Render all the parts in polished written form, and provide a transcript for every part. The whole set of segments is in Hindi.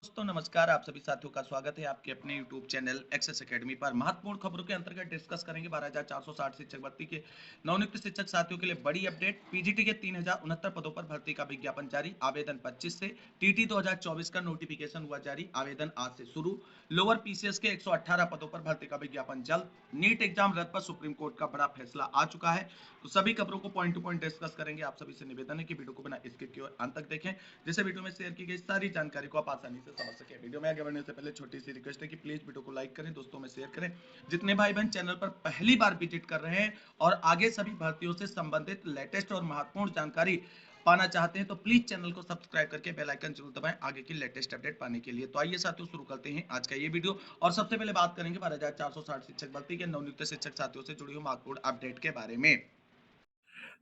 दोस्तों नमस्कार। आप सभी साथियों का स्वागत है आपके अपने YouTube चैनल एक्सेस एकेडमी पर। महत्वपूर्ण खबरों के अंतर्गत डिस्कस करेंगे 12,460 शिक्षक भर्ती के नवनियुक्त शिक्षक साथियों के लिए बड़ी अपडेट। पीजीटी के 3,069 पदों पर भर्ती का विज्ञापन जारी, आवेदन 25 से। टीटी 2024 का नोटिफिकेशन हुआ जारी, आवेदन आज से शुरू। लोअर पीसीएस के 118 पदों पर भर्ती का विज्ञापन जल्द। नीट एग्जाम रद्द पर सुप्रीम कोर्ट का बड़ा फैसला आ चुका है। तो सभी खबरों को पॉइंट टू पॉइंट डिस्कस करेंगे। आप सभी से निवेदन है कि वीडियो को बिना स्किप किए अंत तक देखें, जिससे वीडियो में शेयर की गई सारी जानकारी को आप आसानी से समझ सके। वीडियो में आगे बढ़ने से पहले छोटी सी रिक्वेस्ट है कि प्लीज वीडियो को लाइक करें, दोस्तों में शेयर करें। जितने भाई बहन चैनल पर पहली बार विजिट कर रहे हैं और आगे सभी भर्तियों से संबंधित लेटेस्ट और महत्वपूर्ण जानकारी पाना चाहते हैं तो प्लीज चैनल को सब्सक्राइब करके बेल आइकन जरूर दबाएं आगे की लेटेस्ट अपडेट पाने के लिए। तो आइए साथियों शुरू करते हैं आज का ये वीडियो। और सबसे पहले बात करेंगे 12,460 शिक्षक भर्ती के नवनियुक्त शिक्षक साथियों से जुड़ी हुई महत्वपूर्ण अपडेट के बारे में।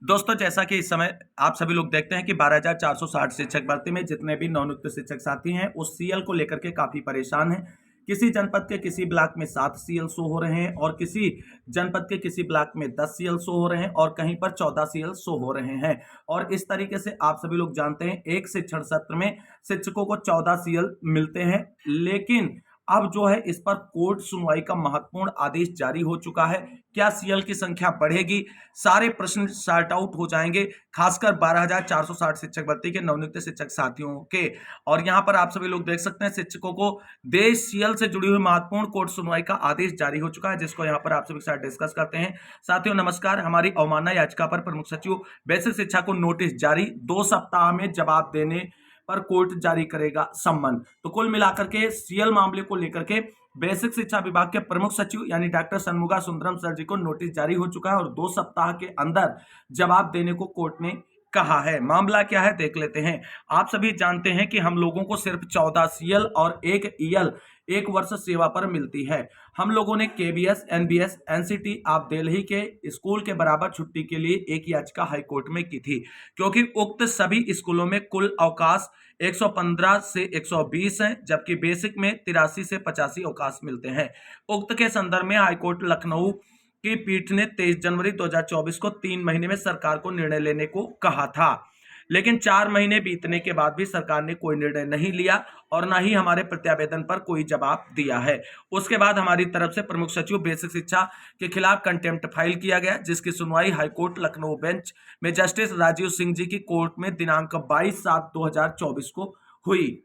दोस्तों जैसा कि इस समय आप सभी लोग देखते हैं कि 12,460 शिक्षक भर्ती में जितने भी नवनियुक्त शिक्षक साथी हैं उस सीएल को लेकर के काफी परेशान हैं। किसी जनपद के किसी ब्लॉक में 7 सीएल शो हो रहे हैं और किसी जनपद के किसी ब्लॉक में 10 सीएल शो हो रहे हैं और कहीं पर 14 सीएल शो हो रहे हैं। और इस तरीके से आप सभी लोग जानते हैं एक शिक्षण सत्र में शिक्षकों को 14 सीएल मिलते हैं, लेकिन अब जो है इस पर कोर्ट सुनवाई का महत्वपूर्ण आदेश जारी हो चुका है। क्या सीएल की संख्या बढ़ेगी? सारे प्रश्न सॉर्ट आउट हो जाएंगे, खासकर 12,460 शिक्षक भर्ती के नवनियुक्त शिक्षक साथियों के। और यहां पर आप सभी लोग देख सकते हैं शिक्षकों को देश सीएल से जुड़ी हुई महत्वपूर्ण कोर्ट सुनवाई का आदेश जारी हो चुका है, जिसको यहां पर आप सभी के साथ डिस्कस करते हैं। साथियों नमस्कार। हमारी अवमानना याचिका पर प्रमुख सचिव बेसिक शिक्षा को नोटिस जारी, 2 सप्ताह में जवाब देने पर कोर्ट जारी करेगा सम्मन। तो कुल मिलाकर के सीएल मामले को लेकर के बेसिक शिक्षा विभाग के प्रमुख सचिव यानी डॉक्टर षणमुगा सुंदरम सर जी को नोटिस जारी हो चुका है और 2 सप्ताह के अंदर जवाब देने को कोर्ट ने कहा है। मामला क्या है देख लेते हैं। आप सभी जानते हैं कि हम लोगों को सिर्फ 14 सीएल और 1 ईएल 1 वर्ष सेवा पर मिलती है। हम लोगों ने केबीएस, एनबीएस, एनसीटी आप दिल्ली के स्कूल के बराबर छुट्टी के लिए एक याचिका हाईकोर्ट में की थी, क्योंकि उक्त सभी स्कूलों में कुल अवकाश 115 से 120 हैं, जबकि बेसिक में 83 से 85 अवकाश मिलते हैं। उक्त के संदर्भ में हाईकोर्ट लखनऊ की पीठ ने 23 जनवरी 2024 को 3 महीने में सरकार को निर्णय लेने को कहा था, लेकिन 4 महीने बीतने के बाद भी सरकार ने कोई निर्णय नहीं लिया और ना ही हमारे प्रत्यावेदन पर कोई जवाब दिया है। उसके बाद हमारी तरफ से प्रमुख सचिव बेसिक शिक्षा के खिलाफ कंटेम्प्ट फाइल किया गया, जिसकी सुनवाई हाईकोर्ट लखनऊ बेंच में जस्टिस राजीव सिंह जी की कोर्ट में दिनांक 22/7/2024 को हुई,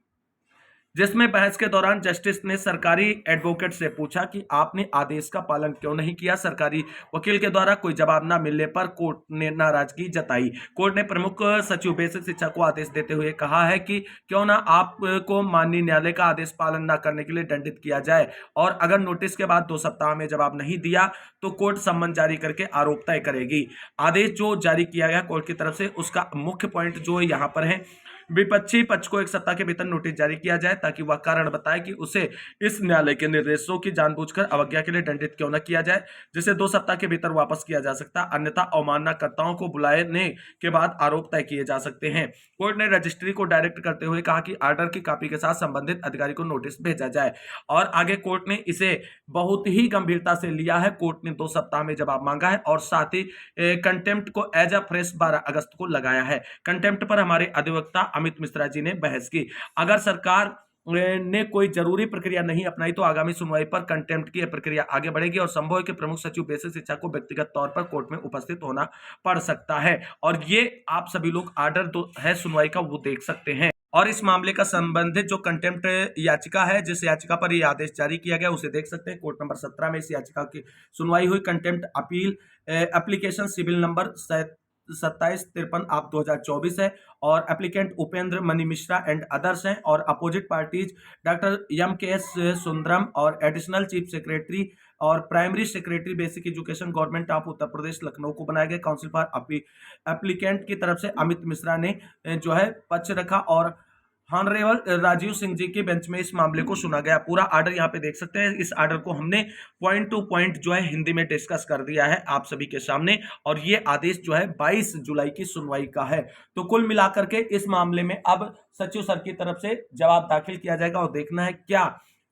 जिसमें बहस के दौरान जस्टिस ने सरकारी एडवोकेट से पूछा कि आपने आदेश का पालन क्यों नहीं किया। सरकारी वकील के द्वारा कोई जवाब न मिलने पर कोर्ट ने नाराजगी जताई। कोर्ट ने प्रमुख सचिव बेसिक शिक्षा को आदेश देते हुए कहा है कि क्यों ना आपको माननीय न्यायालय का आदेश पालन न करने के लिए दंडित किया जाए, और अगर नोटिस के बाद 2 सप्ताह में जवाब नहीं दिया तो कोर्ट सम्मन जारी करके आरोप तय करेगी। आदेश जो जारी किया गया कोर्ट की तरफ से, उसका मुख्य पॉइंट जो यहाँ पर है, विपक्षी पक्ष को 1 सप्ताह के भीतर नोटिस जारी किया जाए ताकि वह कारण बताए कि उसे इस न्यायालय के निर्देशों की जानबूझकर अवज्ञा के लिए दंडित क्यों न किया जाए, जिसे 2 सप्ताह के भीतर वापस किया जा सकता, अन्यथा अवमाननाकर्ताओं को बुलाने के बाद आरोप तय किए जा सकते हैं। कोर्ट ने रजिस्ट्री को डायरेक्ट करते हुए कहा कि ऑर्डर की कॉपी के साथ संबंधित अधिकारी को नोटिस भेजा जाए, और आगे कोर्ट ने इसे बहुत ही गंभीरता से लिया है। कोर्ट ने 2 सप्ताह में जवाब मांगा है और साथ ही कंटेम्प्ट को एज अ फ्रेश 12 अगस्त को लगाया है। कंटेम्प्ट पर हमारे अधिवक्ता अमित मिश्रा जी ने बहस की। अगर सरकार ने कोई जरूरी प्रक्रिया नहीं अपनाई तो आगामी सुनवाई पर कंटेम्प्ट की प्रक्रिया आगे बढ़ेगी और संभव है कि प्रमुख सचिव बेसिक शिक्षा को व्यक्तिगत तौर पर कोर्ट में उपस्थित होना पड़ सकता है। और ये आप सभी लोग ऑर्डर जो है सुनवाई का वो देख सकते हैं। और इस मामले का संबंधित जो कंटेम्प्ट याचिका है, जिस याचिका पर यह आदेश जारी किया गया, उसे देख सकते हैं। कोर्ट नंबर 17 में इस याचिका की सुनवाई हुई। Contempt appeal application civil number 2753 of 2024 है और applicant Upendra Mani Mishra and others हैं, और opposite parties doctor M K S. Sundaram और एडिशनल चीफ सेक्रेटरी और primary secretary basic education government of Uttar Pradesh Lucknow को बनाया गया। काउंसिल फॉर एप्लीकेंट की तरफ से अमित मिश्रा ने जो है पक्ष रखा और हॉनरेबल राजीव सिंह जी के बेंच में इस मामले को सुना गया। पूरा ऑर्डर यहाँ पे देख सकते हैं। इस ऑर्डर को हमने पॉइंट टू पॉइंट जो है हिंदी में डिस्कस कर दिया है आप सभी के सामने, और ये आदेश जो है 22 जुलाई की सुनवाई का है। तो कुल मिलाकर के इस मामले में अब सचिव सर की तरफ से जवाब दाखिल किया जाएगा और देखना है क्या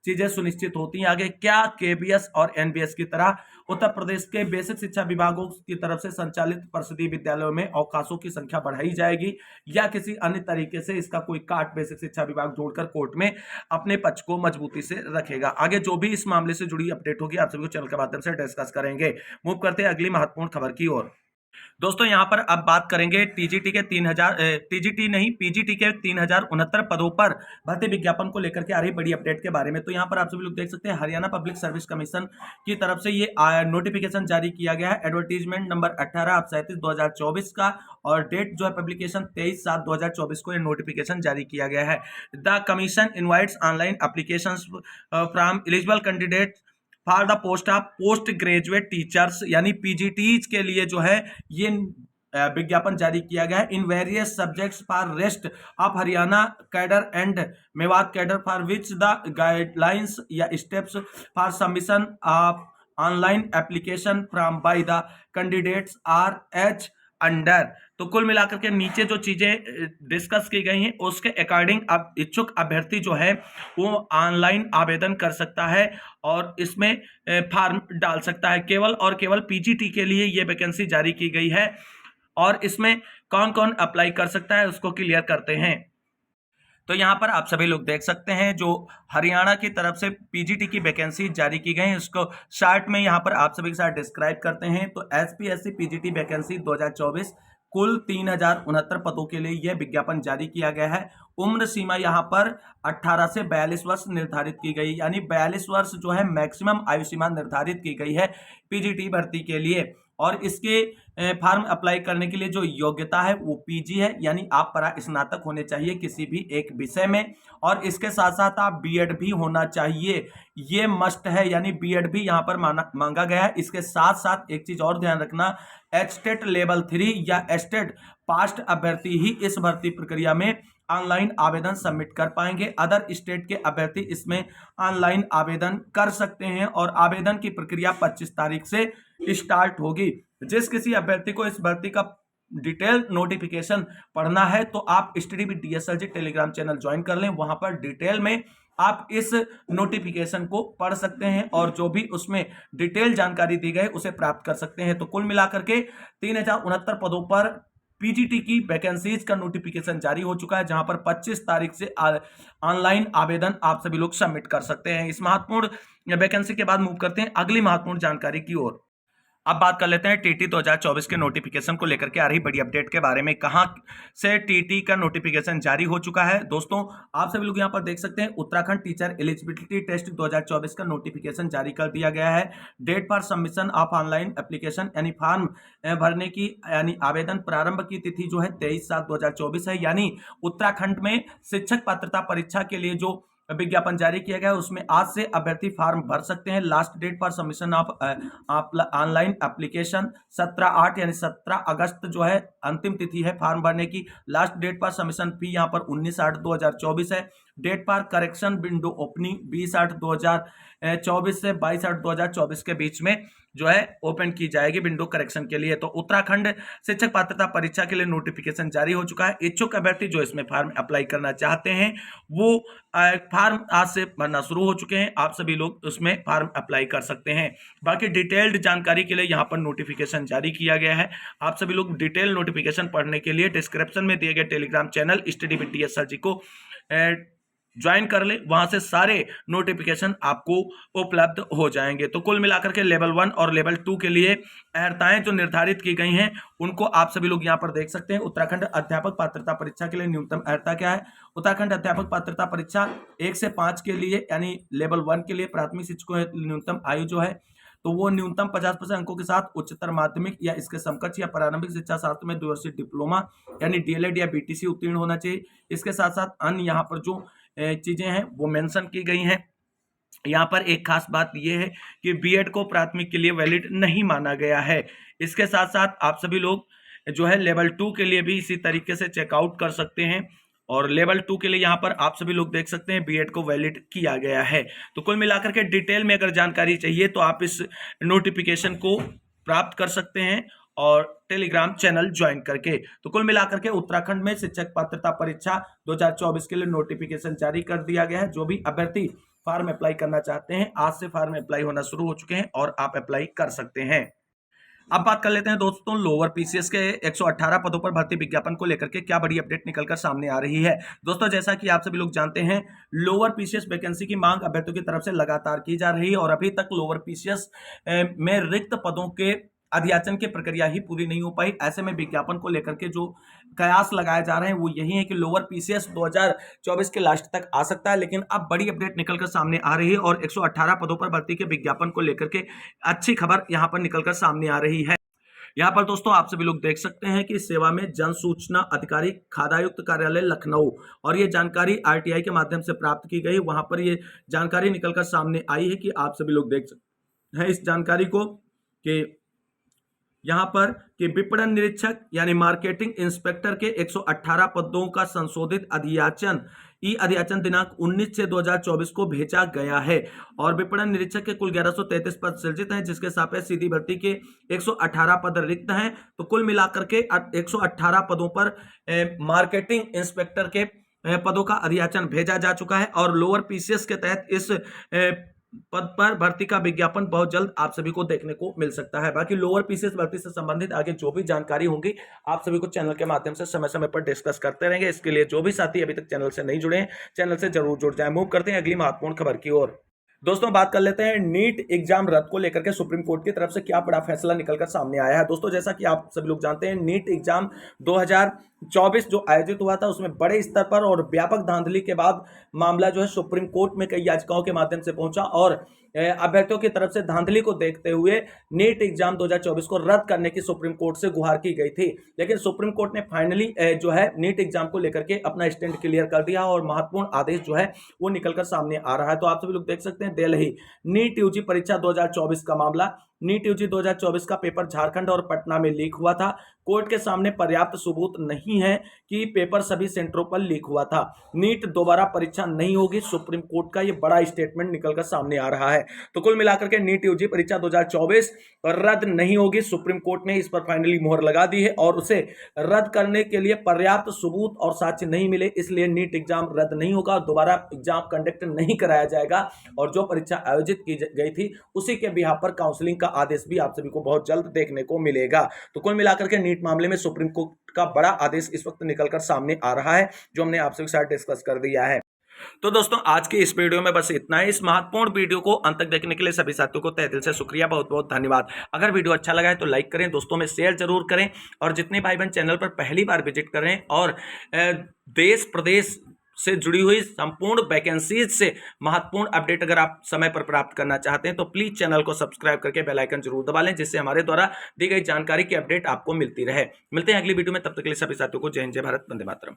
चीजें सुनिश्चित होती हैं। आगे क्या केबीएस और एनबीएस की तरह उत्तर प्रदेश के बेसिक शिक्षा विभागों की तरफ से संचालित परिषदीय विद्यालयों में अवकाशों की संख्या बढ़ाई जाएगी या किसी अन्य तरीके से इसका कोई काट बेसिक शिक्षा विभाग जोड़कर कोर्ट में अपने पक्ष को मजबूती से रखेगा। आगे जो भी इस मामले से जुड़ी अपडेट होगी आप सभी को चैनल के माध्यम से डिस्कस करेंगे। मूव करते हैं अगली महत्वपूर्ण खबर की ओर। दोस्तों यहां पर अब बात करेंगे टीजीटी के 3000 टीजीटी नहीं पीजीटी के 3069 पदों पर भर्ती विज्ञापन को लेकर के आ रही बड़ी अपडेट के बारे में। तो यहां पर आप सभी लोग देख सकते हैं हरियाणा पब्लिक सर्विस कमीशन की तरफ से ये नोटिफिकेशन जारी किया गया है। एडवर्टीजमेंट नंबर 18/37/2024 का और डेट जो है पब्लिकेशन 23/7/2024 को ये नोटिफिकेशन जारी किया गया है। The commission invites online application from eligible candidate for the post of post graduate teachers यानी पीजीटीज के लिए जो है ये विज्ञापन जारी किया गया है in various subjects for rest of Haryana cadre and Mewat cadre for which the guidelines या steps for submission of online application from by the candidates are as under. तो कुल मिलाकर के नीचे जो चीजें डिस्कस की गई हैं उसके अकॉर्डिंग अब इच्छुक अभ्यर्थी जो है वो ऑनलाइन आवेदन कर सकता है और इसमें फॉर्म डाल सकता है। केवल और केवल पीजीटी के लिए ये वैकेंसी जारी की गई है और इसमें कौन कौन अप्लाई कर सकता है उसको क्लियर करते हैं। तो यहाँ पर आप सभी लोग देख सकते हैं जो हरियाणा की तरफ से पीजीटी की वैकेंसी जारी की गई है उसको शार्ट में यहाँ पर आप सभी के साथ डिस्क्राइब करते हैं। तो एसपीएससी पीजीटी वैकेंसी 2024 कुल 3069 पदों के लिए यह विज्ञापन जारी किया गया है। उम्र सीमा यहाँ पर 18 से 42 वर्ष निर्धारित की गई यानी 42 वर्ष जो है मैक्सिमम आयु सीमा निर्धारित की गई है पीजीटी भर्ती के लिए। और इसके फॉर्म अप्लाई करने के लिए जो योग्यता है वो पीजी है यानी आप परा स्नातक होने चाहिए किसी भी एक विषय में और इसके साथ साथ आप बीएड भी होना चाहिए, ये मस्ट है यानी बीएड भी यहाँ पर मांगा गया है। इसके साथ साथ एक चीज और ध्यान रखना एस्टेट लेवल 3 या एस्टेट पास्ट अभ्यर्थी ही इस भर्ती प्रक्रिया में ऑनलाइन आवेदन सबमिट कर पाएंगे। अदर स्टेट के अभ्यर्थी इसमें ऑनलाइन आवेदन कर सकते हैं और आवेदन की प्रक्रिया 25 तारीख से स्टार्ट होगी। जिस किसी अभ्यर्थी को इस भर्ती का डिटेल नोटिफिकेशन पढ़ना है तो आप स्टडी डीएसएलजी टेलीग्राम चैनल ज्वाइन कर लें, वहां पर डिटेल में आप इस नोटिफिकेशन को पढ़ सकते हैं और जो भी उसमें डिटेल जानकारी दी गई उसे प्राप्त कर सकते हैं। तो कुल मिलाकर के 3069 पदों पर पीजीटी की वैकेंसीज का नोटिफिकेशन जारी हो चुका है जहां पर 25 तारीख से ऑनलाइन आवेदन आप सभी लोग सबमिट कर सकते हैं। इस महत्वपूर्ण वैकेंसी के बाद मूव करते हैं अगली महत्वपूर्ण जानकारी की ओर। अब बात कर लेते हैं टीटी 2024 के नोटिफिकेशन को लेकर के आ रही बड़ी अपडेट के बारे में। कहां से टीटी का नोटिफिकेशन जारी हो चुका है दोस्तों आप सभी लोग यहां पर देख सकते हैं। उत्तराखंड टीचर एलिजिबिलिटी टेस्ट 2024 का नोटिफिकेशन जारी कर दिया गया है। Date for submission of online application यानी फॉर्म भरने की यानी आवेदन प्रारंभ की तिथि जो है 23/7/2024 है यानी उत्तराखंड में शिक्षक पात्रता परीक्षा के लिए जो विज्ञापन जारी किया गया उसमें आज से अभ्यर्थी फॉर्म भर सकते हैं। Last date for submission of online application 17/8 यानी 17 अगस्त जो है अंतिम तिथि है फॉर्म भरने की। Last date for submission fee यहाँ पर 19/8/2024 है। Date for correction window opening 20/8/2024 से 22/8/2024 के बीच में जो है ओपन की जाएगी विंडो करेक्शन के लिए। तो उत्तराखंड शिक्षक पात्रता परीक्षा के लिए नोटिफिकेशन जारी हो चुका है। इच्छुक अभ्यर्थी जो इसमें फॉर्म अप्लाई करना चाहते हैं वो फॉर्म आज से भरना शुरू हो चुके हैं, आप सभी लोग उसमें फॉर्म अप्लाई कर सकते हैं। बाकी डिटेल्ड जानकारी के लिए यहाँ पर नोटिफिकेशन जारी किया गया है। आप सभी लोग डिटेल नोटिफिकेशन पढ़ने के लिए डिस्क्रिप्शन में दिए गए टेलीग्राम चैनल स्टडी विद डीएसएलजी को ज्वाइन कर ले, वहां से सारे नोटिफिकेशन आपको उपलब्ध हो जाएंगे। तो कुल मिलाकर के लेवल 1 और लेवल 2 के लिए अर्हताएं जो निर्धारित की गई हैं उनको आप सभी लोग यहां पर देख सकते हैं। उत्तराखंड अध्यापक पात्रता परीक्षा के लिए न्यूनतम अर्हता क्या है? उत्तराखंड अध्यापक पात्रता परीक्षा 1 से 5 के लिए यानी लेवल 1 के लिए प्राथमिक शिक्षकों न्यूनतम आयु जो है तो वो न्यूनतम 50% अंकों के साथ उच्चतर माध्यमिक या इसके समकक्ष या प्रारंभिक शिक्षा शास्त्र में द्विवर्षीय डिप्लोमा यानी डीएलएड या बीटीसी उत्तीर्ण होना चाहिए। इसके साथ साथ अन्य यहाँ पर जो चीजें हैं वो मेंशन की गई हैं। यहाँ पर एक खास बात यह है कि बीएड को प्राथमिक के लिए वैलिड नहीं माना गया है। इसके साथ साथ आप सभी लोग जो है लेवल 2 के लिए भी इसी तरीके से चेकआउट कर सकते हैं और लेवल 2 के लिए यहाँ पर आप सभी लोग देख सकते हैं बीएड को वैलिड किया गया है। तो कुल मिलाकर के डिटेल में अगर जानकारी चाहिए तो आप इस नोटिफिकेशन को प्राप्त कर सकते हैं और टेलीग्राम चैनल ज्वाइन करके। तो कुल मिलाकर के उत्तराखंड में शिक्षक पात्रता परीक्षा 2024 के लिए नोटिफिकेशन जारी कर दिया गया है। जो भी अभ्यर्थी फॉर्म अप्लाई करना चाहते हैं, आज से फॉर्म अप्लाई होना शुरू हो चुके हैं और आप अप्लाई कर सकते हैं। अब बात कर लेते हैं दोस्तों लोअर पीसीएस के 118 पदों पर भर्ती विज्ञापन को लेकर के क्या बड़ी अपडेट निकलकर सामने आ रही है। दोस्तों जैसा कि आप सभी लोग जानते हैं, लोअर पीसीएस वैकेंसी की मांग अभ्यर्थियों की तरफ से लगातार की जा रही है और अभी तक लोअर पीसीएस में रिक्त पदों के अधियाचन की प्रक्रिया ही पूरी नहीं हो पाई। ऐसे में विज्ञापन को लेकर के जो कयास लगाए जा रहे हैं वो यही है कि लोअर पीसीएस 2024 के लास्ट तक आ सकता है, लेकिन अब बड़ी अपडेट निकलकर सामने आ रही है और 118 पदों पर भर्ती के विज्ञापन को लेकर के अच्छी खबर यहां पर निकलकर सामने आ रही है। यहाँ पर दोस्तों आप सभी लोग देख सकते हैं कि सेवा में जन सूचना अधिकारी खादायुक्त कार्यालय लखनऊ, और ये जानकारी आरटीआई के माध्यम से प्राप्त की गई। वहां पर ये जानकारी निकलकर सामने आई है कि आप सभी लोग देख सकते हैं इस जानकारी को कि यहां पर कि विपणन निरीक्षक यानी मार्केटिंग इंस्पेक्टर के 118 पदों का संशोधित अधियाचन अधियाचन दिनांक 19/6/2024 को भेजा गया है और विपणन निरीक्षक के कुल 1133 पद सृजित हैं, जिसके सापेक्ष सीधी भर्ती के 118 पद रिक्त हैं। तो कुल मिलाकर के 118 पदों पर मार्केटिंग इंस्पेक्टर के पदों का अधियाचन भेजा जा चुका है और लोअर पीसीएस के तहत इस पद पर भर्ती का विज्ञापन बहुत जल्द आप सभी को देखने को मिल सकता है। बाकी लोअर पीसीएस भर्ती से संबंधित आगे जो भी जानकारी होगी आप सभी को चैनल के माध्यम से समय समय पर डिस्कस करते रहेंगे। इसके लिए जो भी साथी अभी तक चैनल से नहीं जुड़े हैं, चैनल से जरूर जुड़ जाएं। मूव करते हैं अगली महत्वपूर्ण खबर की ओर। दोस्तों बात कर लेते हैं नीट एग्जाम रद्द को लेकर के सुप्रीम कोर्ट की तरफ से क्या बड़ा फैसला निकलकर सामने आया है। दोस्तों जैसा कि आप सभी लोग जानते हैं, नीट एग्जाम 2024 जो आयोजित हुआ था उसमें बड़े स्तर पर और व्यापक धांधली के बाद मामला जो है सुप्रीम कोर्ट में कई याचिकाओं के माध्यम से पहुंचा और अभ्यर्थियों की तरफ से धांधली को देखते हुए नीट एग्जाम 2024 को रद्द करने की सुप्रीम कोर्ट से गुहार की गई थी। लेकिन सुप्रीम कोर्ट ने फाइनली जो है नीट एग्जाम को लेकर के अपना स्टैंड क्लियर कर दिया और महत्वपूर्ण आदेश जो है वो निकलकर सामने आ रहा है। तो आप सभी लोग देख सकते हैं दिल्ली नीट यूजी परीक्षा 2024 का मामला। नीट यूजी 2024 का पेपर झारखंड और पटना में लीक हुआ था। कोर्ट के सामने पर्याप्त सबूत नहीं है कि पेपर सभी सेंटरों पर लीक हुआ था। नीट दोबारा परीक्षा नहीं होगी, सुप्रीम कोर्ट का ये बड़ा स्टेटमेंट निकलकर सामने आ रहा है। तो कुल मिलाकर के नीट यूजी परीक्षा 2024 रद्द नहीं होगी। सुप्रीम कोर्ट ने इस पर फाइनली मोहर लगा दी है और उसे रद्द करने के लिए पर्याप्त सबूत और साक्ष्य नहीं मिले, इसलिए नीट एग्जाम रद्द नहीं होगा, दोबारा एग्जाम कंडक्ट नहीं कराया जाएगा और जो परीक्षा आयोजित की गई थी उसी के बिहाफ पर काउंसलिंग का आदेश भी आप सभी को बहुत जल्द देखने को मिलेगा। तो कुल मिलाकर के नीट मामले में सुप्रीम कोर्ट का बड़ा आदेश इस वक्त निकलकर सामने आ रहा है, जो हमने आपसे साथ डिस्कस कर दिया है। तो दोस्तों आज के इस वीडियो में बस इतना है। इस महत्वपूर्ण वीडियो को अंत तक देखने के लिए सभी साथियों को तहे दिल से शुक्रिया, बहुत बहुत धन्यवाद। अगर वीडियो अच्छा लगा है तो लाइक करें, दोस्तों में शेयर जरूर करें और जितने भाई बहन चैनल पर पहली बार विजिट करें और देश प्रदेश से जुड़ी हुई संपूर्ण वैकेंसीज से महत्वपूर्ण अपडेट अगर आप समय पर प्राप्त करना चाहते हैं तो प्लीज चैनल को सब्सक्राइब करके बेल आइकन जरूर दबा लें, जिससे हमारे द्वारा दी गई जानकारी की अपडेट आपको मिलती रहे। मिलते हैं अगली वीडियो में, तब तक के लिए सभी साथियों को जय हिंद, जय भारत, वंदे मातरम।